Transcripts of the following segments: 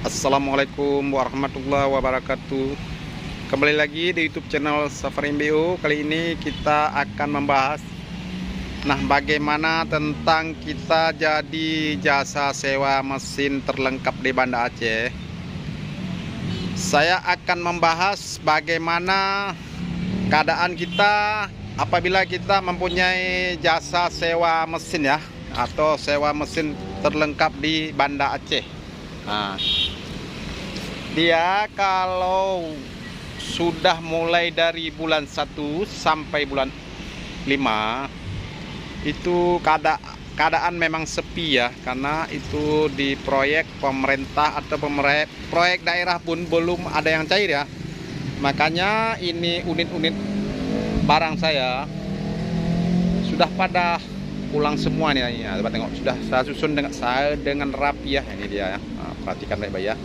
Assalamualaikum warahmatullahi wabarakatuh. Kembali lagi di YouTube channel Safari MBO. Kali ini kita akan membahas bagaimana tentang kita jadi jasa sewa mesin terlengkap di Banda Aceh. Saya akan membahas bagaimana keadaan kita apabila kita mempunyai jasa sewa mesin ya, atau sewa mesin terlengkap di Banda Aceh. Dia kalau sudah mulai dari bulan 1 sampai bulan 5 itu keadaan memang sepi ya, karena itu di proyek pemerintah atau proyek daerah pun belum ada yang cair ya. Makanya ini unit-unit barang saya sudah pada pulang semua nih ya. Coba tengok, sudah saya susun dengan rapi ya. Ini dia ya. Perhatikan baik-baik ya.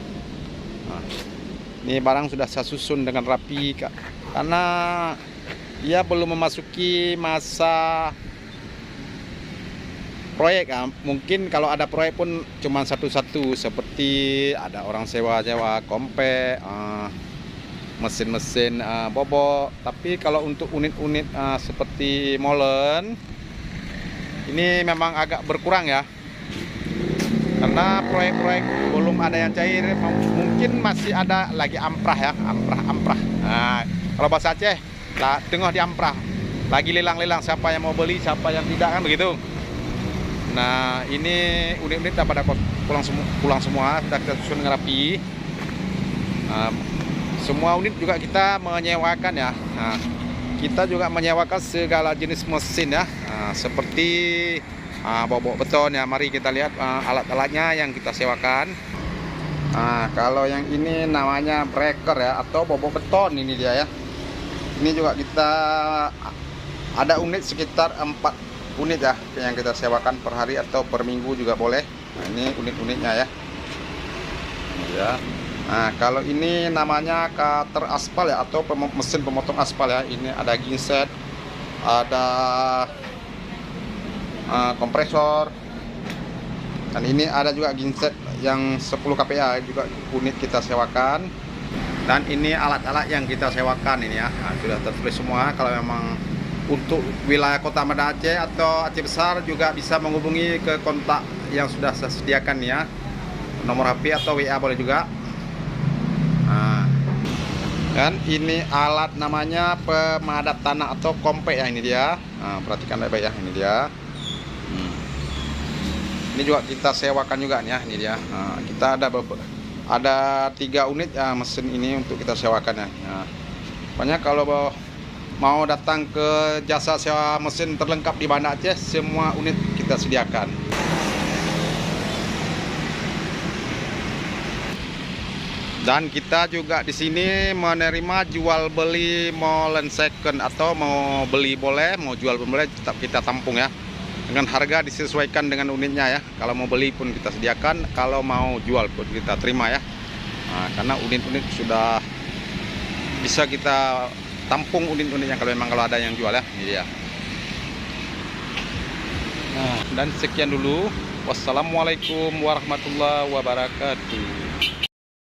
Ini barang sudah saya susun dengan rapi karena dia belum memasuki masa proyek ya. Mungkin kalau ada proyek pun cuma satu-satu, seperti ada orang sewa-sewa kompe, mesin-mesin bobok. Tapi kalau untuk unit-unit seperti molen ini memang agak berkurang ya, karena proyek-proyek belum ada yang cair. Mungkin masih ada lagi amprah ya, amprah. Kalau bahasa Aceh lah, tengah di amprah, lagi lelang-lelang, siapa yang mau beli, siapa yang tidak, kan begitu. Nah, ini unit-unit pada pulang semua, sudah kita susun dengan rapi. Semua unit juga kita menyewakan ya. Kita juga menyewakan segala jenis mesin ya, seperti bobok beton ya. Mari kita lihat alat-alatnya yang kita sewakan. Kalau yang ini namanya breaker ya, atau bobok beton. Ini dia ya. Ini juga kita ada unit sekitar 4 unit ya yang kita sewakan per hari atau per minggu juga boleh. Nah, ini unit-unitnya ya. Ini ya. Nah, kalau ini namanya cutter aspal ya, atau mesin pemotong aspal ya. Ini ada genset, ada kompresor, dan ini ada juga genset yang 10 kPa juga unit kita sewakan. Dan ini alat-alat yang kita sewakan ini ya. Sudah tertulis semua. Kalau memang untuk wilayah kota Banda Aceh atau Aceh Besar juga bisa menghubungi ke kontak yang sudah saya sediakan ya, nomor HP atau WA boleh juga. Dan ini alat namanya pemadat tanah atau kompe ya. Ini dia. Perhatikan baik-baik ya. Ini dia. Ini juga kita sewakan juga nih ya. Ini dia. Kita ada 3 unit ya mesin ini untuk kita sewakan ya. Pokoknya kalau mau datang ke jasa sewa mesin terlengkap di Banda Aceh, semua unit kita sediakan. Dan kita juga di sini menerima jual beli molen second, atau mau beli boleh, mau jual pun boleh, tetap kita tampung ya. Dengan harga disesuaikan dengan unitnya ya. Kalau mau beli pun kita sediakan, kalau mau jual pun kita terima ya. Karena unit-unit sudah bisa kita tampung unit-unitnya kalau memang ada yang jual ya. Ini dia. Dan sekian dulu. Wassalamualaikum warahmatullahi wabarakatuh.